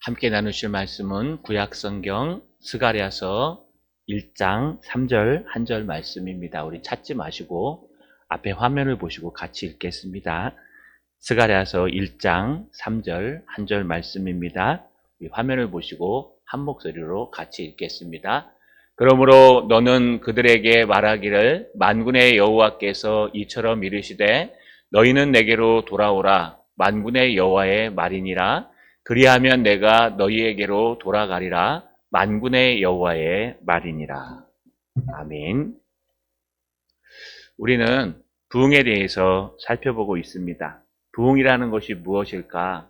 함께 나누실 말씀은 구약성경 스가랴서 1장 3절 한 절 말씀입니다. 우리 찾지 마시고 앞에 화면을 보시고 같이 읽겠습니다. 스가랴서 1장 3절 한 절 말씀입니다. 우리 화면을 보시고 한 목소리로 같이 읽겠습니다. 그러므로 너는 그들에게 말하기를 만군의 여호와께서 이처럼 이르시되 너희는 내게로 돌아오라 만군의 여호와의 말이니라. 그리하면 내가 너희에게로 돌아가리라 만군의 여호와의 말이니라. 아멘. 우리는 부흥에 대해서 살펴보고 있습니다. 부흥이라는 것이 무엇일까?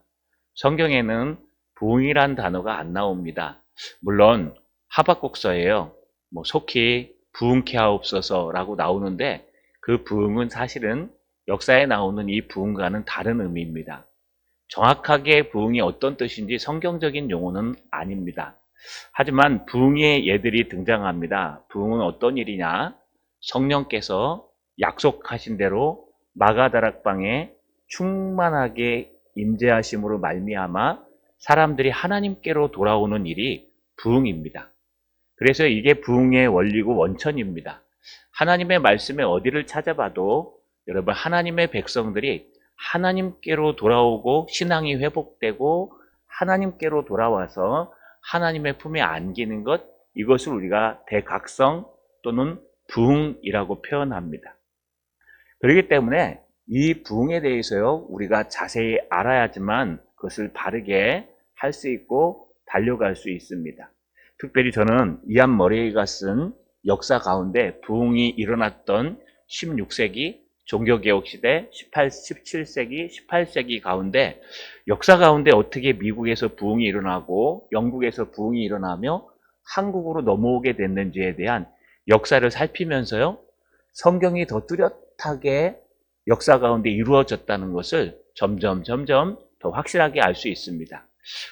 성경에는 부흥이란 단어가 안 나옵니다. 물론 하박국서에요. 속히 부흥케 하옵소서라고 나오는데 그 부흥은 사실은 역사에 나오는 이 부흥과는 다른 의미입니다. 정확하게 부흥이 어떤 뜻인지 성경적인 용어는 아닙니다. 하지만 부흥의 예들이 등장합니다. 부흥은 어떤 일이냐? 성령께서 약속하신 대로 마가다락방에 충만하게 임재하심으로 말미암아 사람들이 하나님께로 돌아오는 일이 부흥입니다. 그래서 이게 부흥의 원리고 원천입니다. 하나님의 말씀에 어디를 찾아봐도 여러분 하나님의 백성들이 하나님께로 돌아오고 신앙이 회복되고 하나님께로 돌아와서 하나님의 품에 안기는 것, 이것을 우리가 대각성 또는 부흥이라고 표현합니다. 그렇기 때문에 이 부흥에 대해서요 우리가 자세히 알아야지만 그것을 바르게 할 수 있고 달려갈 수 있습니다. 특별히 저는 이안 머레이가 쓴 역사 가운데 부흥이 일어났던 16세기 종교개혁시대 17세기, 18세기 가운데 역사 가운데 어떻게 미국에서 부흥이 일어나고 영국에서 부흥이 일어나며 한국으로 넘어오게 됐는지에 대한 역사를 살피면서요 성경이 더 뚜렷하게 역사 가운데 이루어졌다는 것을 점점 더 확실하게 알 수 있습니다.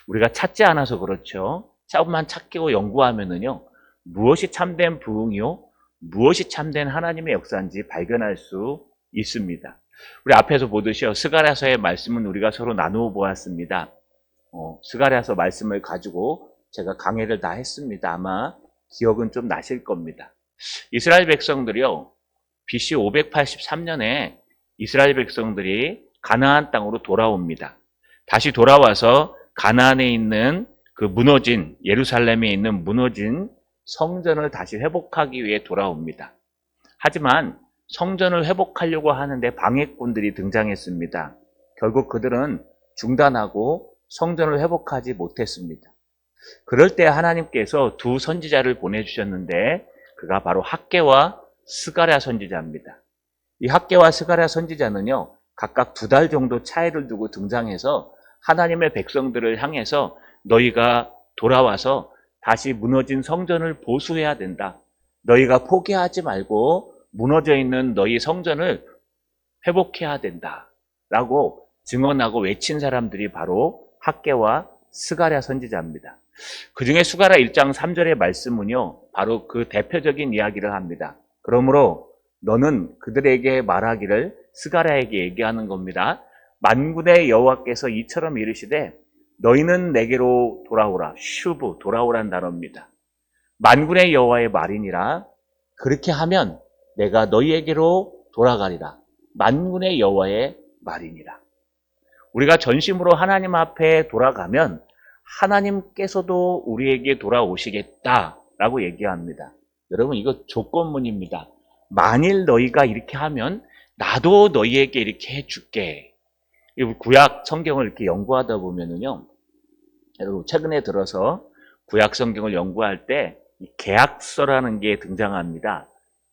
우리가 찾지 않아서 그렇죠. 조금만 찾고 연구하면은요 무엇이 참된 부흥이요 무엇이 참된 하나님의 역사인지 발견할 수 있습니다. 우리 앞에서 보듯이요 스가랴서의 말씀은 우리가 서로 나누어 보았습니다. 스가랴서 말씀을 가지고 제가 강해를 다 했습니다. 아마 기억은 좀 나실 겁니다. 이스라엘 백성들이요 BC 583년에 이스라엘 백성들이 가나안 땅으로 돌아옵니다. 다시 돌아와서 가나안에 있는 그 무너진 예루살렘에 있는 무너진 성전을 다시 회복하기 위해 돌아옵니다. 하지만 성전을 회복하려고 하는데 방해꾼들이 등장했습니다. 결국 그들은 중단하고 성전을 회복하지 못했습니다. 그럴 때 하나님께서 두 선지자를 보내주셨는데 그가 바로 학개와 스가랴 선지자입니다. 이 학개와 스가랴 선지자는요 각각 2달 정도 차이를 두고 등장해서 하나님의 백성들을 향해서 너희가 돌아와서 다시 무너진 성전을 보수해야 된다. 너희가 포기하지 말고 무너져 있는 너희 성전을 회복해야 된다. 라고 증언하고 외친 사람들이 바로 학개와 스가랴 선지자입니다. 그 중에 스가랴 1장 3절의 말씀은요 바로 그 대표적인 이야기를 합니다. 그러므로 너는 그들에게 말하기를 스가랴에게 얘기하는 겁니다. 만군의 여호와께서 이처럼 이르시되 너희는 내게로 돌아오라. 슈브, 돌아오란 단어입니다. 만군의 여호와의 말이니라. 그렇게 하면 내가 너희에게로 돌아가리라. 만군의 여호와의 말이니라. 우리가 전심으로 하나님 앞에 돌아가면 하나님께서도 우리에게 돌아오시겠다라고 얘기합니다. 여러분 이거 조건문입니다. 만일 너희가 이렇게 하면 나도 너희에게 이렇게 해줄게. 구약 성경을 이렇게 연구하다 보면은요, 여러분 최근에 들어서 구약 성경을 연구할 때 계약서라는 게 등장합니다.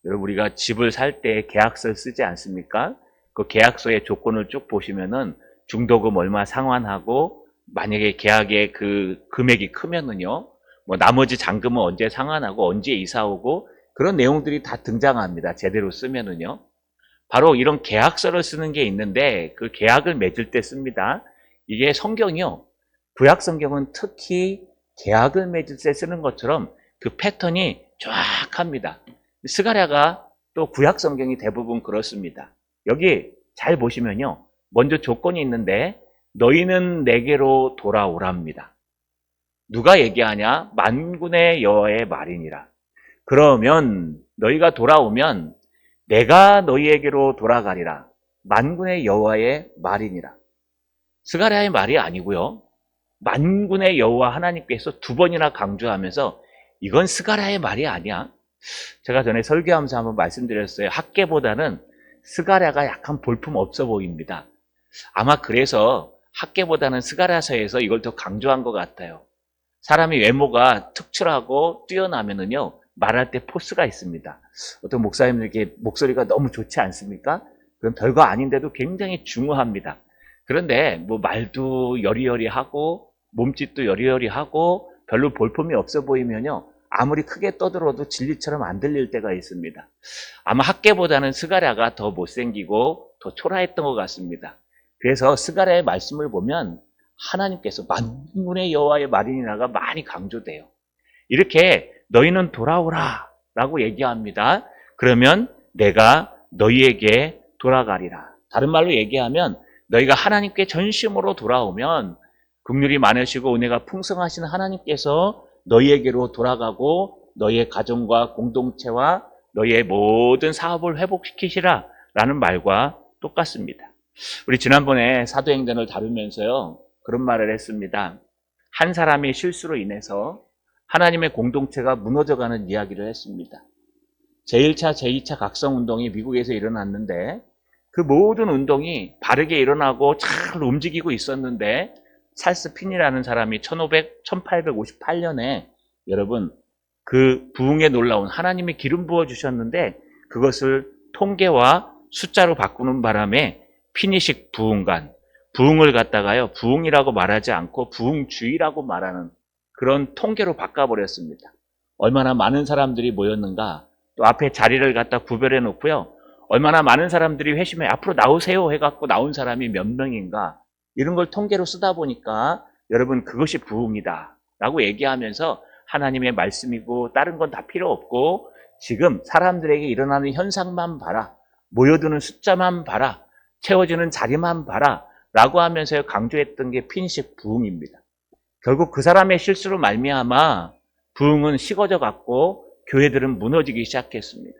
여러분 우리가 집을 살 때 계약서 쓰지 않습니까? 그 계약서의 조건을 쭉 보시면은 중도금 얼마 상환하고 만약에 계약의 그 금액이 크면은요, 나머지 잔금은 언제 상환하고 언제 이사 오고 그런 내용들이 다 등장합니다. 제대로 쓰면은요. 바로 이런 계약서를 쓰는 게 있는데 그 계약을 맺을 때 씁니다. 이게 성경이요. 구약 성경은 특히 계약을 맺을 때 쓰는 것처럼 그 패턴이 정확합니다. 스가랴가 또 구약 성경이 대부분 그렇습니다. 여기 잘 보시면요. 먼저 조건이 있는데 너희는 내게로 돌아오랍니다. 누가 얘기하냐? 만군의 여호와의 말이니라. 그러면 너희가 돌아오면 내가 너희에게로 돌아가리라. 만군의 여호와의 말이니라. 스가랴의 말이 아니고요. 만군의 여호와 하나님께서 두 번이나 강조하면서 이건 스가랴의 말이 아니야. 제가 전에 설교하면서 한번 말씀드렸어요. 학계보다는 스가랴가 약간 볼품 없어 보입니다. 아마 그래서 학계보다는 스가랴서에서 이걸 더 강조한 것 같아요. 사람이 외모가 특출하고 뛰어나면은요, 말할 때 포스가 있습니다. 어떤 목사님들께 목소리가 너무 좋지 않습니까? 그건 별거 아닌데도 굉장히 중요합니다. 그런데 뭐 말도 여리여리하고 몸짓도 여리여리하고 별로 볼품이 없어 보이면요, 아무리 크게 떠들어도 진리처럼 안 들릴 때가 있습니다. 아마 학계보다는 스가랴가 더 못생기고 더 초라했던 것 같습니다. 그래서 스가랴의 말씀을 보면 하나님께서 만군의 여호와의 말이니라가 많이 강조돼요. 이렇게 너희는 돌아오라 라고 얘기합니다. 그러면 내가 너희에게 돌아가리라. 다른 말로 얘기하면 너희가 하나님께 전심으로 돌아오면 긍휼이 많으시고 은혜가 풍성하신 하나님께서 너희에게로 돌아가고 너희의 가정과 공동체와 너희의 모든 사업을 회복시키시라 라는 말과 똑같습니다. 우리 지난번에 사도행전을 다루면서요, 그런 말을 했습니다. 한 사람의 실수로 인해서 하나님의 공동체가 무너져가는 이야기를 했습니다. 제1차, 제2차 각성운동이 미국에서 일어났는데 그 모든 운동이 바르게 일어나고 잘 움직이고 있었는데 찰스 핀이라는 사람이 1858년에 여러분 그 부흥에 놀라운 하나님의 기름 부어주셨는데 그것을 통계와 숫자로 바꾸는 바람에 피니식 부흥관, 부흥을 갖다가요 부흥이라고 말하지 않고 부흥주의라고 말하는 그런 통계로 바꿔버렸습니다. 얼마나 많은 사람들이 모였는가, 또 앞에 자리를 갖다 구별해 놓고요, 얼마나 많은 사람들이 회심해 앞으로 나오세요 해갖고 나온 사람이 몇 명인가, 이런 걸 통계로 쓰다 보니까 여러분 그것이 부흥이다 라고 얘기하면서 하나님의 말씀이고 다른 건 다 필요 없고 지금 사람들에게 일어나는 현상만 봐라, 모여드는 숫자만 봐라, 채워지는 자리만 봐라 라고 하면서 강조했던 게 핀식 부흥입니다. 결국 그 사람의 실수로 말미암아 부흥은 식어져 갔고 교회들은 무너지기 시작했습니다.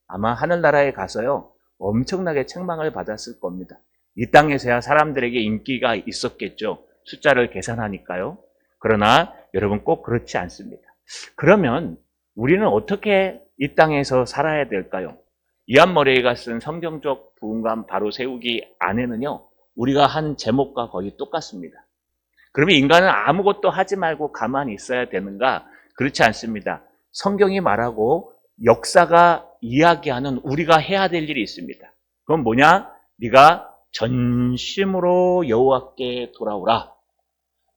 아마 하늘나라에 가서요 엄청나게 책망을 받았을 겁니다. 이 땅에서야 사람들에게 인기가 있었겠죠. 숫자를 계산하니까요. 그러나 여러분 꼭 그렇지 않습니다. 그러면 우리는 어떻게 이 땅에서 살아야 될까요? 이안 머레이가 쓴 성경적 부흥관 바로 세우기 안에는요 우리가 한 제목과 거의 똑같습니다. 그러면 인간은 아무것도 하지 말고 가만히 있어야 되는가? 그렇지 않습니다. 성경이 말하고 역사가 이야기하는 우리가 해야 될 일이 있습니다. 그건 뭐냐? 네가 전심으로 여호와께 돌아오라.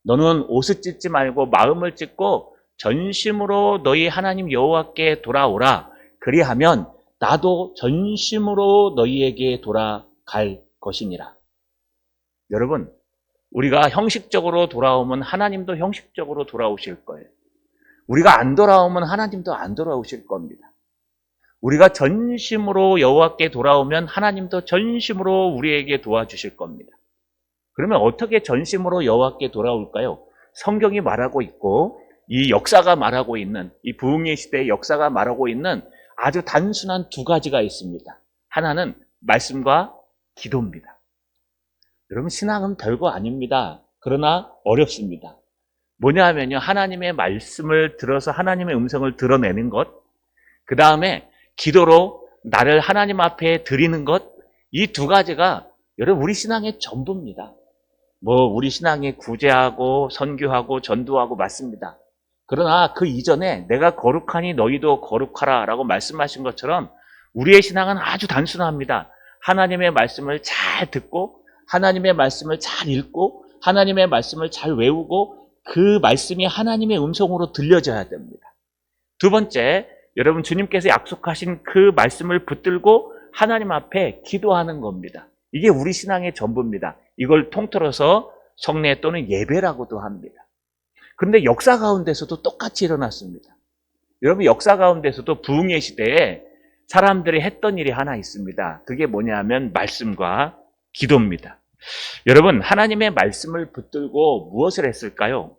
너는 옷을 찢지 말고 마음을 찢고 전심으로 너희 하나님 여호와께 돌아오라. 그리하면 나도 전심으로 너희에게 돌아갈 것이니라. 여러분, 우리가 형식적으로 돌아오면 하나님도 형식적으로 돌아오실 거예요. 우리가 안 돌아오면 하나님도 안 돌아오실 겁니다. 우리가 전심으로 여호와께 돌아오면 하나님도 전심으로 우리에게 도와주실 겁니다. 그러면 어떻게 전심으로 여호와께 돌아올까요? 성경이 말하고 있고 이 역사가 말하고 있는 이 부흥의 시대의 역사가 말하고 있는 아주 단순한 두 가지가 있습니다. 하나는 말씀과 기도입니다. 여러분 신앙은 별거 아닙니다. 그러나 어렵습니다. 뭐냐 하면요, 하나님의 말씀을 들어서 하나님의 음성을 드러내는 것, 그 다음에 기도로 나를 하나님 앞에 드리는 것, 이 두 가지가 여러분 우리 신앙의 전부입니다. 뭐 우리 신앙이 구제하고 선교하고 전도하고 맞습니다. 그러나 그 이전에 내가 거룩하니 너희도 거룩하라 라고 말씀하신 것처럼 우리의 신앙은 아주 단순합니다. 하나님의 말씀을 잘 듣고 하나님의 말씀을 잘 읽고 하나님의 말씀을 잘 외우고 그 말씀이 하나님의 음성으로 들려져야 됩니다. 두 번째, 여러분 주님께서 약속하신 그 말씀을 붙들고 하나님 앞에 기도하는 겁니다. 이게 우리 신앙의 전부입니다. 이걸 통틀어서 성례 또는 예배라고도 합니다. 그런데 역사 가운데서도 똑같이 일어났습니다. 여러분 역사 가운데서도 부흥의 시대에 사람들이 했던 일이 하나 있습니다. 그게 뭐냐면 말씀과 기도입니다. 여러분 하나님의 말씀을 붙들고 무엇을 했을까요?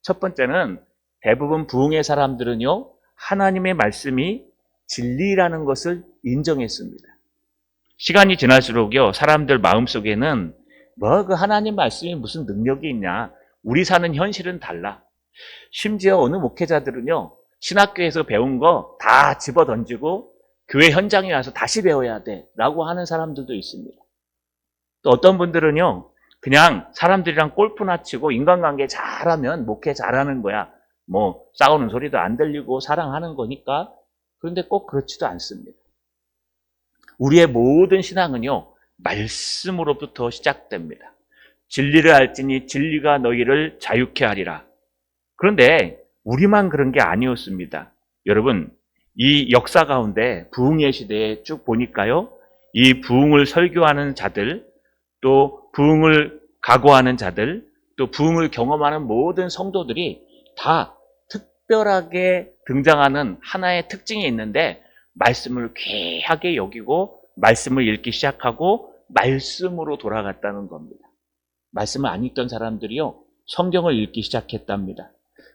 첫 번째는 대부분 부흥의 사람들은요, 하나님의 말씀이 진리라는 것을 인정했습니다. 시간이 지날수록요, 사람들 마음속에는 뭐 그 하나님 말씀이 무슨 능력이 있냐, 우리 사는 현실은 달라. 심지어 어느 목회자들은요, 신학교에서 배운 거 다 집어 던지고 교회 현장에 와서 다시 배워야 돼 라고 하는 사람들도 있습니다. 또 어떤 분들은요, 그냥 사람들이랑 골프나 치고 인간관계 잘하면 목회 잘하는 거야. 뭐 싸우는 소리도 안 들리고 사랑하는 거니까. 그런데 꼭 그렇지도 않습니다. 우리의 모든 신앙은요, 말씀으로부터 시작됩니다. 진리를 알지니 진리가 너희를 자유케 하리라. 그런데 우리만 그런 게 아니었습니다. 여러분, 이 역사 가운데 부흥의 시대에 쭉 보니까요, 이 부흥을 설교하는 자들, 또 부흥을 각오하는 자들, 또 부흥을 경험하는 모든 성도들이 다 특별하게 등장하는 하나의 특징이 있는데, 말씀을 귀하게 여기고 말씀을 읽기 시작하고 말씀으로 돌아갔다는 겁니다. 말씀을 안 읽던 사람들이요, 성경을 읽기 시작했답니다.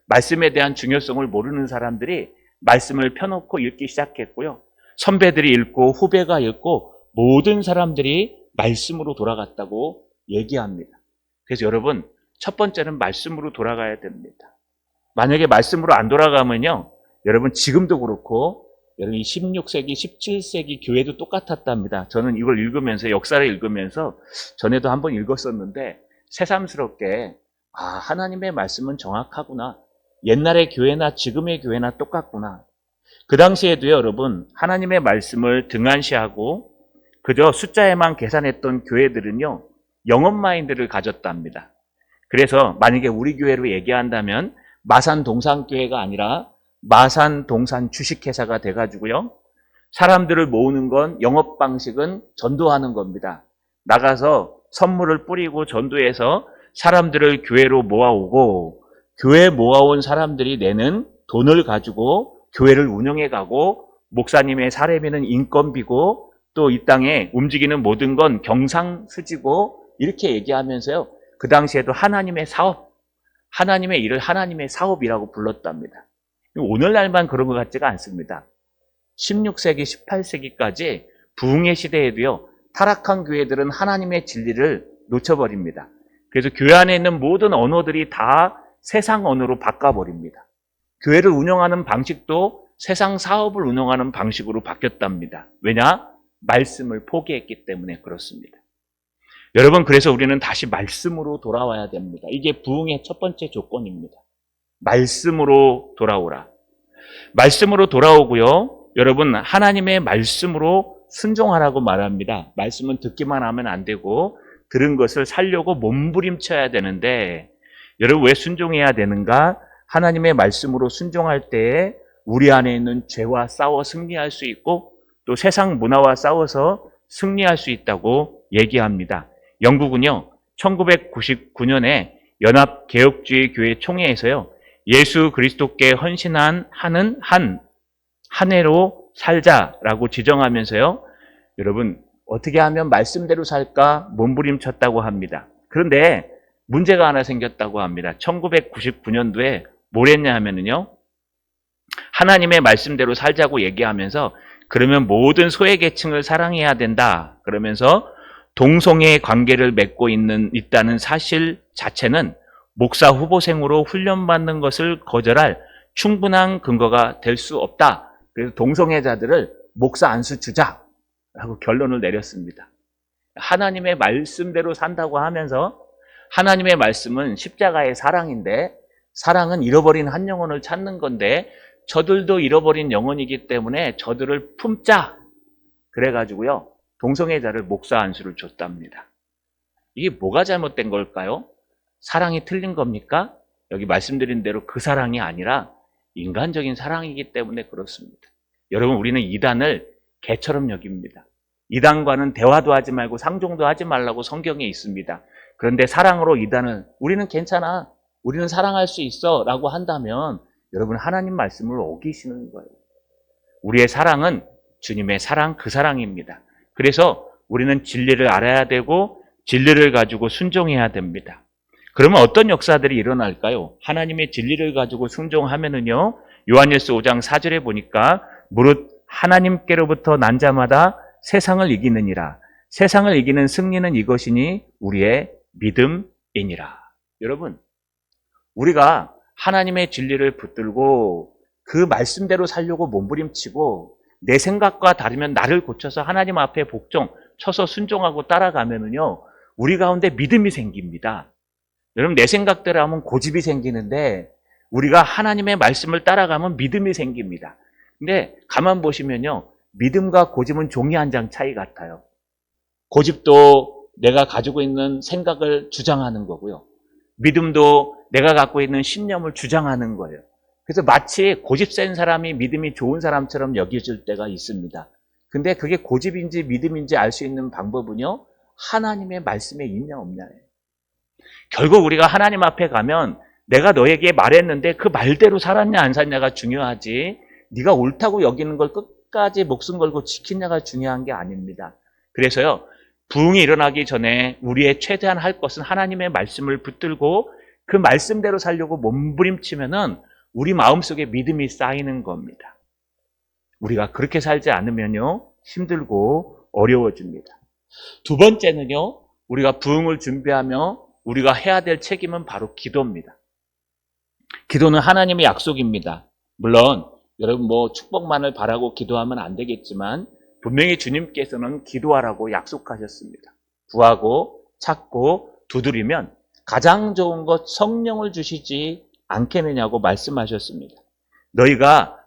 말씀에 대한 중요성을 모르는 사람들이 말씀을 펴놓고 읽기 시작했고요. 선배들이 읽고 후배가 읽고 모든 사람들이 말씀으로 돌아갔다고 얘기합니다. 그래서 여러분, 첫 번째는 말씀으로 돌아가야 됩니다. 만약에 말씀으로 안 돌아가면요, 여러분 지금도 그렇고 여러분 16세기, 17세기 교회도 똑같았답니다. 저는 이걸 읽으면서, 역사를 읽으면서 전에도 한번 읽었었는데 새삼스럽게 하나님의 말씀은 정확하구나. 옛날의 교회나 지금의 교회나 똑같구나. 그 당시에도요, 여러분, 하나님의 말씀을 등한시하고 그저 숫자에만 계산했던 교회들은요, 영업 마인드를 가졌답니다. 그래서 만약에 우리 교회로 얘기한다면 마산 동산교회가 아니라 마산 동산 주식회사가 돼가지고요, 사람들을 모으는 건, 영업 방식은 전도하는 겁니다. 나가서 선물을 뿌리고 전도해서 사람들을 교회로 모아오고, 교회 모아온 사람들이 내는 돈을 가지고 교회를 운영해가고, 목사님의 사례비는 인건비고, 또 이 땅에 움직이는 모든 건 경상스지고, 이렇게 얘기하면서요, 그 당시에도 하나님의 사업, 하나님의 일을 하나님의 사업이라고 불렀답니다. 오늘날만 그런 것 같지가 않습니다. 16세기, 18세기까지 부흥의 시대에도요, 타락한 교회들은 하나님의 진리를 놓쳐버립니다. 그래서 교회 안에 있는 모든 언어들이 다 세상 언어로 바꿔버립니다. 교회를 운영하는 방식도 세상 사업을 운영하는 방식으로 바뀌었답니다. 왜냐? 말씀을 포기했기 때문에 그렇습니다. 여러분, 그래서 우리는 다시 말씀으로 돌아와야 됩니다. 이게 부흥의 첫 번째 조건입니다. 말씀으로 돌아오라. 말씀으로 돌아오고요, 여러분, 하나님의 말씀으로 순종하라고 말합니다. 말씀은 듣기만 하면 안 되고 들은 것을 살려고 몸부림쳐야 되는데, 여러분, 왜 순종해야 되는가? 하나님의 말씀으로 순종할 때에 우리 안에 있는 죄와 싸워 승리할 수 있고, 또 세상 문화와 싸워서 승리할 수 있다고 얘기합니다. 영국은요, 1999년에 연합개혁주의 교회 총회에서요, 예수 그리스도께 헌신한 하는 한 해로 살자라고 지정하면서요, 여러분, 어떻게 하면 말씀대로 살까 몸부림쳤다고 합니다. 그런데 문제가 하나 생겼다고 합니다. 1999년도에 뭘 했냐 하면은요, 하나님의 말씀대로 살자고 얘기하면서, 그러면 모든 소외계층을 사랑해야 된다 그러면서 동성애 관계를 맺고 있다는 사실 자체는 목사 후보생으로 훈련받는 것을 거절할 충분한 근거가 될 수 없다. 그래서 동성애자들을 목사 안수 주자라고 결론을 내렸습니다. 하나님의 말씀대로 산다고 하면서, 하나님의 말씀은 십자가의 사랑인데, 사랑은 잃어버린 한 영혼을 찾는 건데, 저들도 잃어버린 영혼이기 때문에 저들을 품자. 그래가지고요, 동성애자를 목사 안수를 줬답니다. 이게 뭐가 잘못된 걸까요? 사랑이 틀린 겁니까? 여기 말씀드린 대로 그 사랑이 아니라 인간적인 사랑이기 때문에 그렇습니다. 여러분, 우리는 이단을 개처럼 여깁니다. 이단과는 대화도 하지 말고 상종도 하지 말라고 성경에 있습니다. 그런데 사랑으로 이단은, 우리는 괜찮아, 우리는 사랑할 수 있어 라고 한다면, 여러분, 하나님 말씀을 어기시는 거예요. 우리의 사랑은 주님의 사랑, 그 사랑입니다. 그래서 우리는 진리를 알아야 되고 진리를 가지고 순종해야 됩니다. 그러면 어떤 역사들이 일어날까요? 하나님의 진리를 가지고 순종하면은요, 요한일서 5장 4절에 보니까 무릇 하나님께로부터 난 자마다 세상을 이기느니라. 세상을 이기는 승리는 이것이니 우리의 믿음이니라. 여러분, 우리가 하나님의 진리를 붙들고 그 말씀대로 살려고 몸부림치고 내 생각과 다르면 나를 고쳐서 하나님 앞에 쳐서 순종하고 따라가면은요, 우리 가운데 믿음이 생깁니다. 여러분, 내 생각대로 하면 고집이 생기는데 우리가 하나님의 말씀을 따라가면 믿음이 생깁니다. 근데 가만 보시면요, 믿음과 고집은 종이 한 장 차이 같아요. 고집도 내가 가지고 있는 생각을 주장하는 거고요. 믿음도 내가 갖고 있는 신념을 주장하는 거예요. 그래서 마치 고집 센 사람이 믿음이 좋은 사람처럼 여겨질 때가 있습니다. 근데 그게 고집인지 믿음인지 알 수 있는 방법은요, 하나님의 말씀에 있냐 없냐예요. 결국 우리가 하나님 앞에 가면 내가 너에게 말했는데 그 말대로 살았냐 안 살냐가 중요하지, 네가 옳다고 여기는 걸 끝까지 목숨 걸고 지키냐가 중요한 게 아닙니다. 그래서요, 부흥이 일어나기 전에 우리의 최대한 할 것은 하나님의 말씀을 붙들고 그 말씀대로 살려고 몸부림치면은 우리 마음속에 믿음이 쌓이는 겁니다. 우리가 그렇게 살지 않으면요, 힘들고 어려워집니다. 두 번째는요, 우리가 부흥을 준비하며 우리가 해야 될 책임은 바로 기도입니다. 기도는 하나님의 약속입니다. 물론 여러분 축복만을 바라고 기도하면 안 되겠지만 분명히 주님께서는 기도하라고 약속하셨습니다. 구하고 찾고 두드리면 가장 좋은 것 성령을 주시지 않겠느냐고 말씀하셨습니다. 너희가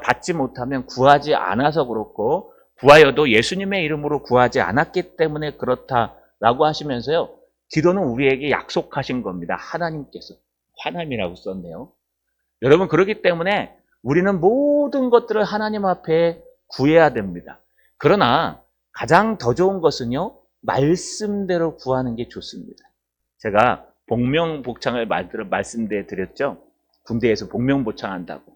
받지 못하면 구하지 않아서 그렇고 구하여도 예수님의 이름으로 구하지 않았기 때문에 그렇다라고 하시면서요, 기도는 우리에게 약속하신 겁니다. 하나님께서. 하나님이라고 썼네요. 여러분, 그렇기 때문에 우리는 모든 것들을 하나님 앞에 구해야 됩니다. 그러나 가장 더 좋은 것은요, 말씀대로 구하는 게 좋습니다. 제가 복명복창을 말씀드렸죠. 군대에서 복명복창한다고.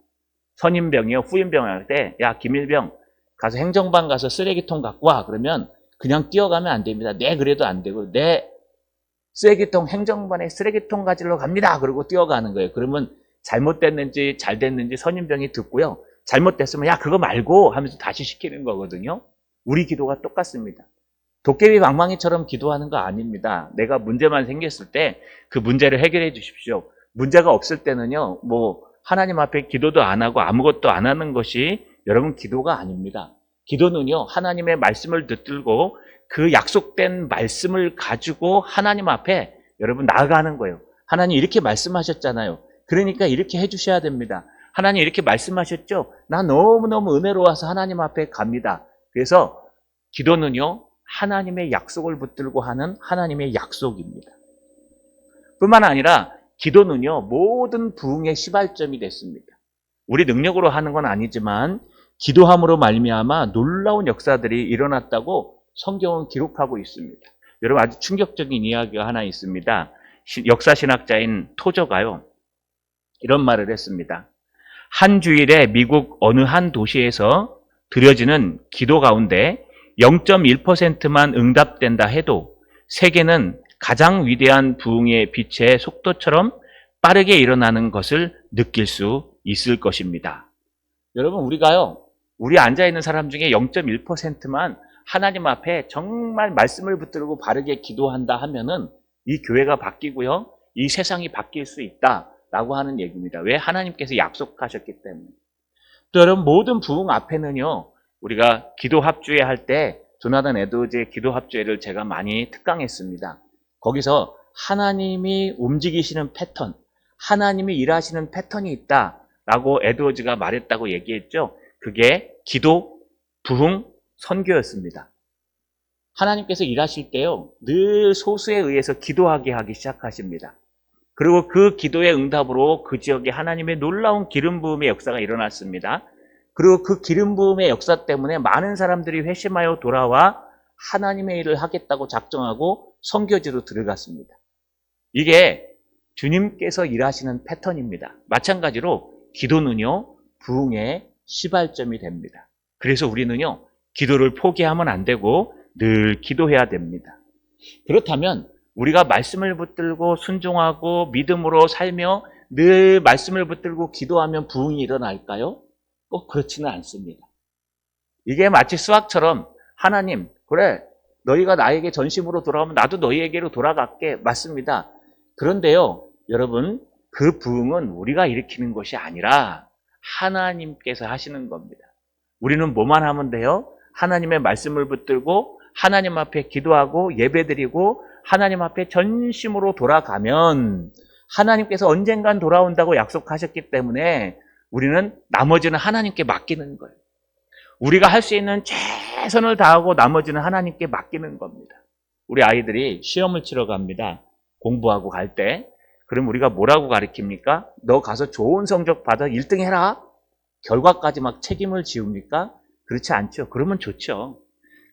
선임병이요, 후임병 할 때, 야 김일병 가서 행정반 가서 쓰레기통 갖고 와. 그러면 그냥 뛰어가면 안 됩니다. 네, 그래도 안 되고, 네, 쓰레기통 행정반에 쓰레기통 가지러 갑니다. 그러고 뛰어가는 거예요. 그러면 잘못됐는지 잘 됐는지 선임병이 듣고요, 잘못됐으면 야 그거 말고 하면서 다시 시키는 거거든요. 우리 기도가 똑같습니다. 도깨비 방망이처럼 기도하는 거 아닙니다. 내가 문제만 생겼을 때 그 문제를 해결해 주십시오. 문제가 없을 때는요, 하나님 앞에 기도도 안 하고 아무것도 안 하는 것이 여러분 기도가 아닙니다. 기도는요, 하나님의 말씀을 붙들고 그 약속된 말씀을 가지고 하나님 앞에 여러분 나아가는 거예요. 하나님 이렇게 말씀하셨잖아요. 그러니까 이렇게 해주셔야 됩니다. 하나님 이렇게 말씀하셨죠? 나 너무너무 은혜로워서 하나님 앞에 갑니다. 그래서 기도는요, 하나님의 약속을 붙들고 하는 하나님의 약속입니다. 뿐만 아니라 기도는요, 모든 부흥의 시발점이 됐습니다. 우리 능력으로 하는 건 아니지만 기도함으로 말미암아 놀라운 역사들이 일어났다고 성경은 기록하고 있습니다. 여러분, 아주 충격적인 이야기가 하나 있습니다. 역사신학자인 토저가요, 이런 말을 했습니다. 한 주일에 미국 어느 한 도시에서 드려지는 기도 가운데 0.1%만 응답된다 해도 세계는 가장 위대한 부흥의 빛의 속도처럼 빠르게 일어나는 것을 느낄 수 있을 것입니다. 여러분, 우리 앉아있는 사람 중에 0.1%만 하나님 앞에 정말 말씀을 붙들고 바르게 기도한다 하면은 이 교회가 바뀌고요, 이 세상이 바뀔 수 있다라고 하는 얘기입니다. 왜? 하나님께서 약속하셨기 때문에. 또 여러분, 모든 부흥 앞에는요, 우리가 기도 합주회 할 때 조나단 에드워즈의 기도 합주회를 제가 많이 특강했습니다. 거기서 하나님이 움직이시는 패턴, 하나님이 일하시는 패턴이 있다라고 에드워즈가 말했다고 얘기했죠. 그게 기도, 부흥, 선교였습니다. 하나님께서 일하실 때요, 늘 소수에 의해서 기도하게 하기 시작하십니다. 그리고 그 기도의 응답으로 그 지역에 하나님의 놀라운 기름 부음의 역사가 일어났습니다. 그리고 그 기름 부음의 역사 때문에 많은 사람들이 회심하여 돌아와 하나님의 일을 하겠다고 작정하고 선교지로 들어갔습니다. 이게 주님께서 일하시는 패턴입니다. 마찬가지로 기도는요, 부흥의 시발점이 됩니다. 그래서 우리는요, 기도를 포기하면 안 되고 늘 기도해야 됩니다. 그렇다면 우리가 말씀을 붙들고 순종하고 믿음으로 살며 늘 말씀을 붙들고 기도하면 부흥이 일어날까요? 꼭 그렇지는 않습니다. 이게 마치 수학처럼 하나님, 그래, 너희가 나에게 전심으로 돌아오면 나도 너희에게로 돌아갈게. 맞습니다. 그런데요, 여러분, 그 부흥은 우리가 일으키는 것이 아니라 하나님께서 하시는 겁니다. 우리는 뭐만 하면 돼요? 하나님의 말씀을 붙들고 하나님 앞에 기도하고 예배드리고 하나님 앞에 전심으로 돌아가면 하나님께서 언젠간 돌아온다고 약속하셨기 때문에 우리는 나머지는 하나님께 맡기는 거예요. 우리가 할 수 있는 최선을 다하고 나머지는 하나님께 맡기는 겁니다. 우리 아이들이 시험을 치러 갑니다. 공부하고 갈 때. 그럼 우리가 뭐라고 가르칩니까? 너 가서 좋은 성적 받아 1등 해라. 결과까지 막 책임을 지웁니까? 그렇지 않죠. 그러면 좋죠.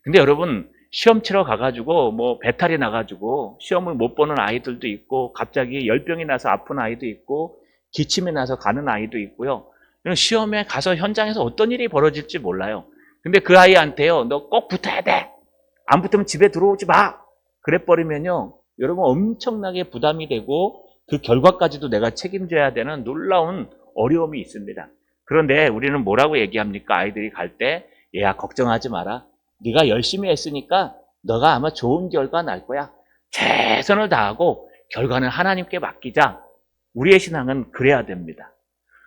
근데 여러분, 시험 치러 가가지고 뭐 배탈이 나가지고 시험을 못 보는 아이들도 있고 갑자기 열병이 나서 아픈 아이도 있고 기침이 나서 가는 아이도 있고요. 시험에 가서 현장에서 어떤 일이 벌어질지 몰라요. 근데 그 아이한테요, 너 꼭 붙어야 돼. 안 붙으면 집에 들어오지 마. 그래버리면요, 여러분 엄청나게 부담이 되고 그 결과까지도 내가 책임져야 되는 놀라운 어려움이 있습니다. 그런데 우리는 뭐라고 얘기합니까? 아이들이 갈 때, 얘야 걱정하지 마라. 네가 열심히 했으니까 너가 아마 좋은 결과 날 거야. 최선을 다하고 결과는 하나님께 맡기자. 우리의 신앙은 그래야 됩니다.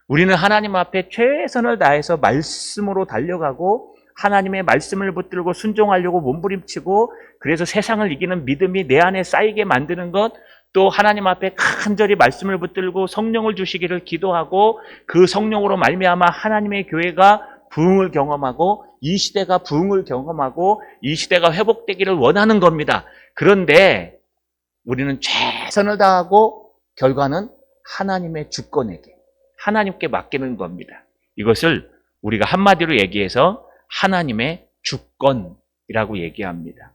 우리는 하나님 앞에 최선을 다해서 말씀으로 달려가고 하나님의 말씀을 붙들고 순종하려고 몸부림치고 그래서 세상을 이기는 믿음이 내 안에 쌓이게 만드는 것, 또 하나님 앞에 간절히 말씀을 붙들고 성령을 주시기를 기도하고 그 성령으로 말미암아 하나님의 교회가 부흥을 경험하고 이 시대가 부흥을 경험하고 이 시대가 회복되기를 원하는 겁니다. 그런데 우리는 최선을 다하고 결과는 하나님의 주권에게, 하나님께 맡기는 겁니다. 이것을 우리가 한마디로 얘기해서 하나님의 주권이라고 얘기합니다.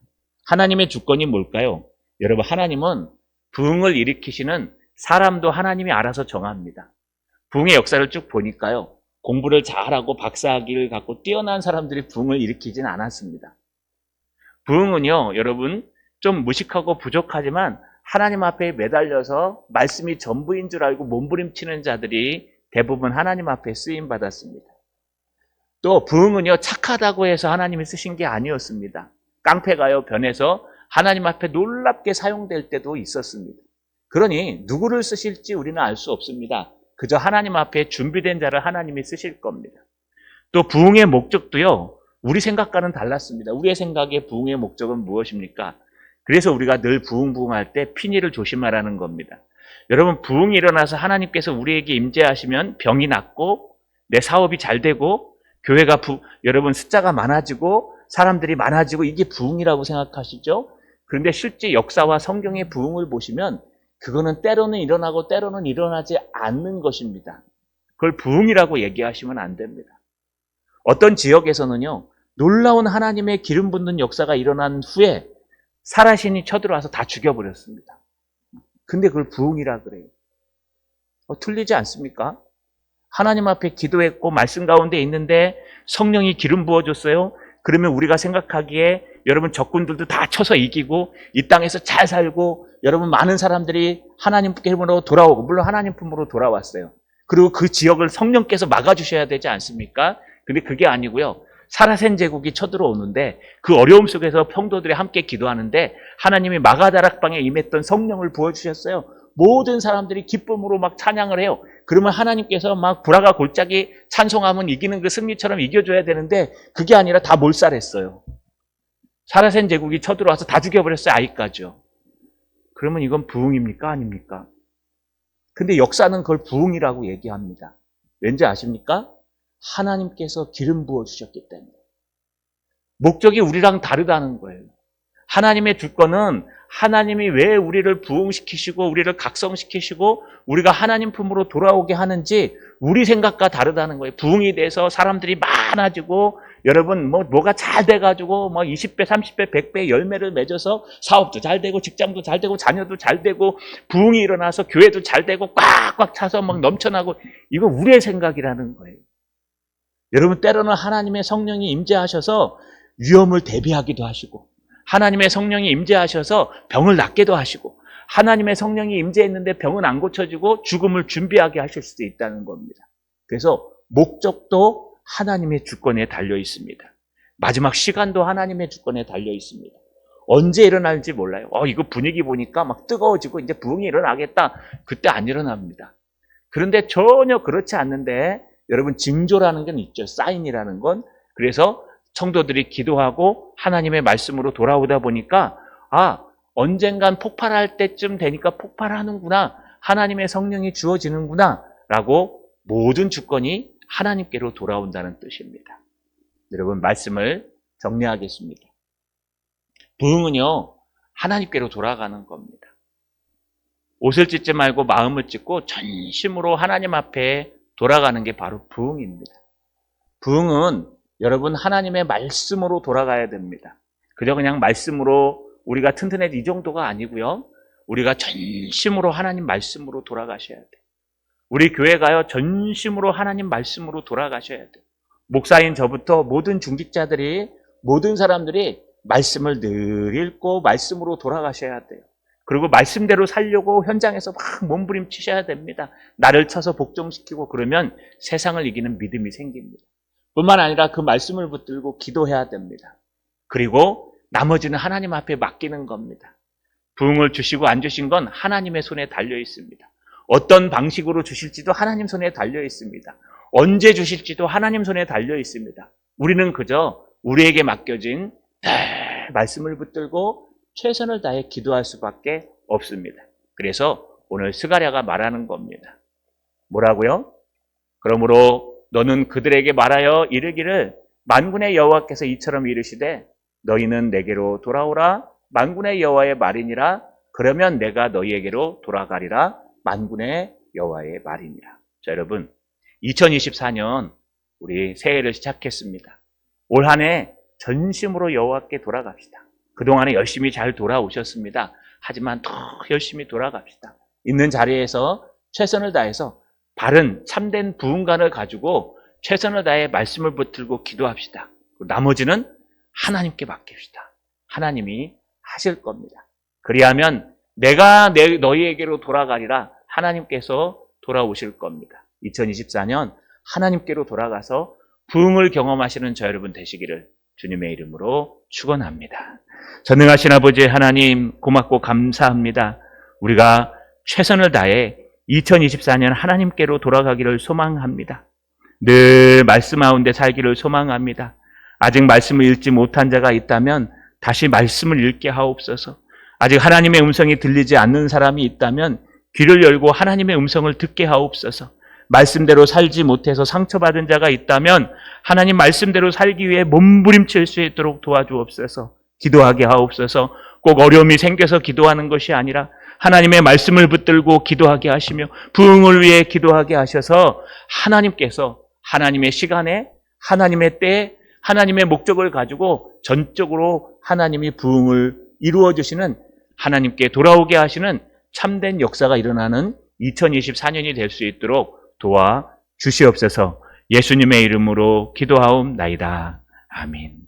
하나님의 주권이 뭘까요? 여러분, 하나님은 부흥을 일으키시는 사람도 하나님이 알아서 정합니다. 부흥의 역사를 쭉 보니까요, 공부를 잘하고 박사학위를 갖고 뛰어난 사람들이 부흥을 일으키진 않았습니다. 부흥은요, 여러분, 좀 무식하고 부족하지만 하나님 앞에 매달려서 말씀이 전부인 줄 알고 몸부림치는 자들이 대부분 하나님 앞에 쓰임받았습니다. 또 부흥은요, 착하다고 해서 하나님이 쓰신 게 아니었습니다. 깡패가요, 변해서 하나님 앞에 놀랍게 사용될 때도 있었습니다. 그러니 누구를 쓰실지 우리는 알 수 없습니다. 그저 하나님 앞에 준비된 자를 하나님이 쓰실 겁니다. 또 부흥의 목적도요, 우리 생각과는 달랐습니다. 우리의 생각에 부흥의 목적은 무엇입니까? 그래서 우리가 늘 부흥할 때 피니를 조심하라는 겁니다. 여러분, 부흥이 일어나서 하나님께서 우리에게 임재하시면 병이 낫고 내 사업이 잘 되고 교회가 여러분 숫자가 많아지고 사람들이 많아지고 이게 부흥이라고 생각하시죠? 그런데 실제 역사와 성경의 부흥을 보시면 그거는 때로는 일어나고 때로는 일어나지 않는 것입니다. 그걸 부흥이라고 얘기하시면 안 됩니다. 어떤 지역에서는요, 놀라운 하나님의 기름 붓는 역사가 일어난 후에 사라신이 쳐들어와서 다 죽여버렸습니다. 근데 그걸 부흥이라 그래요. 틀리지 않습니까? 하나님 앞에 기도했고 말씀 가운데 있는데 성령이 기름 부어줬어요. 그러면 우리가 생각하기에 여러분 적군들도 다 쳐서 이기고 이 땅에서 잘 살고 여러분 많은 사람들이 하나님 품으로 돌아오고, 물론 하나님 품으로 돌아왔어요. 그리고 그 지역을 성령께서 막아주셔야 되지 않습니까? 근데 그게 아니고요, 사라센 제국이 쳐들어오는데 그 어려움 속에서 성도들이 함께 기도하는데 하나님이 마가다락방에 임했던 성령을 부어주셨어요. 모든 사람들이 기쁨으로 막 찬양을 해요. 그러면 하나님께서 막 불화가 골짜기 찬송하면 이기는 그 승리처럼 이겨줘야 되는데 그게 아니라 다 몰살했어요. 사라센 제국이 쳐들어와서 다 죽여버렸어요. 아이까지요. 그러면 이건 부흥입니까? 아닙니까? 근데 역사는 그걸 부흥이라고 얘기합니다. 왠지 아십니까? 하나님께서 기름 부어주셨기 때문에. 목적이 우리랑 다르다는 거예요. 하나님의 주권은 하나님이 왜 우리를 부흥시키시고 우리를 각성시키시고 우리가 하나님 품으로 돌아오게 하는지 우리 생각과 다르다는 거예요. 부흥이 돼서 사람들이 많아지고 여러분 뭐가 잘 돼가지고 20배, 30배, 100배 열매를 맺어서 사업도 잘 되고 직장도 잘 되고 자녀도 잘 되고 부흥이 일어나서 교회도 잘 되고 꽉꽉 차서 막 넘쳐나고, 이거 우리의 생각이라는 거예요. 여러분, 때로는 하나님의 성령이 임재하셔서 위험을 대비하기도 하시고 하나님의 성령이 임재하셔서 병을 낫게도 하시고, 하나님의 성령이 임재했는데 병은 안 고쳐지고 죽음을 준비하게 하실 수도 있다는 겁니다. 그래서 목적도 하나님의 주권에 달려 있습니다. 마지막 시간도 하나님의 주권에 달려 있습니다. 언제 일어날지 몰라요. 이거 분위기 보니까 막 뜨거워지고 이제 부흥이 일어나겠다. 그때 안 일어납니다. 그런데 전혀 그렇지 않는데 여러분, 징조라는 건 있죠. 사인이라는 건. 그래서 성도들이 기도하고 하나님의 말씀으로 돌아오다 보니까 언젠간 폭발할 때쯤 되니까 폭발하는구나. 하나님의 성령이 주어지는구나. 라고 모든 주권이 하나님께로 돌아온다는 뜻입니다. 여러분, 말씀을 정리하겠습니다. 부흥은요, 하나님께로 돌아가는 겁니다. 옷을 찢지 말고 마음을 찢고 전심으로 하나님 앞에 돌아가는 게 바로 부흥입니다. 부흥은 여러분, 하나님의 말씀으로 돌아가야 됩니다. 그냥 말씀으로 우리가 튼튼해지 이 정도가 아니고요. 우리가 전심으로 하나님 말씀으로 돌아가셔야 돼요. 우리 교회가요, 전심으로 하나님 말씀으로 돌아가셔야 돼요. 목사인 저부터 모든 중직자들이, 모든 사람들이 말씀을 늘 읽고 말씀으로 돌아가셔야 돼요. 그리고 말씀대로 살려고 현장에서 막 몸부림치셔야 됩니다. 나를 쳐서 복종시키고 그러면 세상을 이기는 믿음이 생깁니다. 뿐만 아니라 그 말씀을 붙들고 기도해야 됩니다. 그리고 나머지는 하나님 앞에 맡기는 겁니다. 부흥을 주시고 안 주신 건 하나님의 손에 달려 있습니다. 어떤 방식으로 주실지도 하나님 손에 달려 있습니다. 언제 주실지도 하나님 손에 달려 있습니다. 우리는 그저 우리에게 맡겨진 말씀을 붙들고 최선을 다해 기도할 수밖에 없습니다. 그래서 오늘 스가랴가 말하는 겁니다. 뭐라고요? 그러므로 너는 그들에게 말하여 이르기를 만군의 여호와께서 이처럼 이르시되 너희는 내게로 돌아오라. 만군의 여호와의 말이니라. 그러면 내가 너희에게로 돌아가리라. 만군의 여호와의 말이니라. 자, 여러분, 2024년 우리 새해를 시작했습니다. 올 한 해 전심으로 여호와께 돌아갑시다. 그동안에 열심히 잘 돌아오셨습니다. 하지만 더 열심히 돌아갑시다. 있는 자리에서 최선을 다해서 바른 참된 부흥관을 가지고 최선을 다해 말씀을 붙들고 기도합시다. 나머지는 하나님께 맡깁시다. 하나님이 하실 겁니다. 그리하면 내가 너희에게로 돌아가리라. 하나님께서 돌아오실 겁니다. 2024년 하나님께로 돌아가서 부흥을 경험하시는 저 여러분 되시기를 주님의 이름으로 축원합니다. 전능하신 아버지 하나님, 고맙고 감사합니다. 우리가 최선을 다해 2024년 하나님께로 돌아가기를 소망합니다. 늘 말씀 가운데 살기를 소망합니다. 아직 말씀을 읽지 못한 자가 있다면 다시 말씀을 읽게 하옵소서. 아직 하나님의 음성이 들리지 않는 사람이 있다면 귀를 열고 하나님의 음성을 듣게 하옵소서. 말씀대로 살지 못해서 상처받은 자가 있다면 하나님 말씀대로 살기 위해 몸부림칠 수 있도록 도와주옵소서. 기도하게 하옵소서. 꼭 어려움이 생겨서 기도하는 것이 아니라 하나님의 말씀을 붙들고 기도하게 하시며 부흥을 위해 기도하게 하셔서 하나님께서 하나님의 시간에, 하나님의 때에, 하나님의 목적을 가지고 전적으로 하나님이 부흥을 이루어 주시는, 하나님께 돌아오게 하시는 참된 역사가 일어나는 2024년이 될 수 있도록 도와 주시옵소서. 예수님의 이름으로 기도하옵나이다. 아멘.